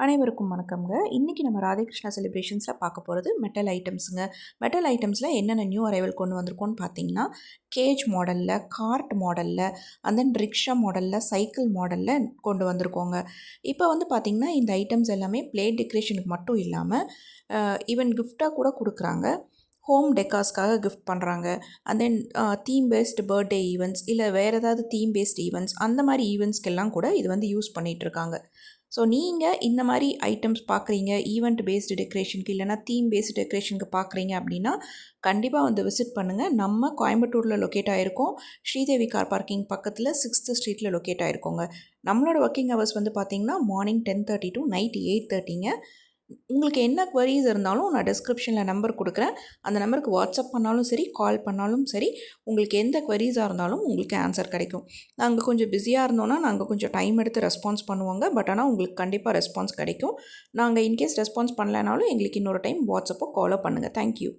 அனைவருக்கும் வணக்கம்ங்க. இன்றைக்கி நம்ம ராதேகிருஷ்ணா செலிப்ரேஷன்ஸில் பார்க்க போகிறது மெட்டல் ஐட்டம்ஸுங்க. மெட்டல் ஐட்டம்ஸில் என்னென்ன நியூ அரைவல் கொண்டு வந்திருக்கோன்னு பார்த்தீங்கன்னா, கேஜ் மாடலில், கார்ட் மாடலில், அண்ட் தென் ரிக்ஷா மாடலில், சைக்கிள் மாடலில் கொண்டு வந்திருக்கோங்க. இப்போ வந்து பார்த்திங்கன்னா இந்த ஐட்டம்ஸ் எல்லாமே பிளேட் டெக்கரேஷனுக்கு மட்டும் இல்லாமல் ஈவன் கிஃப்டாக கூட கொடுக்குறாங்க. ஹோம் டெக்கார்ஸ்க்காக கிஃப்ட் பண்ணுறாங்க. And then theme based birthday events இல்லை வேறு ஏதாவது தீம் பேஸ்டு ஈவெண்ட்ஸ் அந்த மாதிரி ஈவெண்ட்ஸ்க்கெல்லாம் கூட இது வந்து யூஸ் பண்ணிகிட்ருக்காங்க. ஸோ நீங்கள் இந்த மாதிரி ஐட்டம்ஸ் பார்க்குறீங்க, ஈவெண்ட் பேஸ்டு டெக்கரேஷனுக்கு இல்லைனா தீம் பேஸ்டு டெக்கரேஷனுக்கு பார்க்குறீங்க அப்படின்னா கண்டிப்பாக வந்து விசிட் பண்ணுங்கள். நம்ம கோயம்புத்தூரில் லொக்கேட் ஆகிருக்கோம். ஸ்ரீதேவி கார் பார்க்கிங் பக்கத்தில் 6th ஸ்ட்ரீட்டில் லொக்கேட் ஆகிருக்கோங்க. நம்மளோட ஒர்க்கிங் ஹவர்ஸ் வந்து பார்த்திங்கன்னா மார்னிங் 10:30 to நைட் 8:30ங்க. உங்களுக்கு என்ன குவரிஸ் இருந்தாலும் நான் டிஸ்கிரிப்ஷனில் நம்பர் கொடுக்குறேன். அந்த நம்பருக்கு வாட்ஸ்அப் பண்ணாலும் சரி, கால் பண்ணாலும் சரி, உங்களுக்கு எந்த குவரிஸாக இருந்தாலும் உங்களுக்கு ஆன்சர் கிடைக்கும். நாங்கள் கொஞ்சம் பிஸியாக இருந்தோன்னா நாங்கள் கொஞ்சம் டைம் எடுத்து ரெஸ்பான்ஸ் பண்ணுவோங்க. பட் ஆனால் உங்களுக்கு கண்டிப்பாக ரெஸ்பான்ஸ் கிடைக்கும். நாங்கள் இன்கேஸ் ரெஸ்பான்ஸ் பண்ணலைனாலும் எங்களுக்கு இன்னொரு டைம் வாட்ஸ்அப்போ காலோ பண்ணுங்கள். தேங்க்யூ.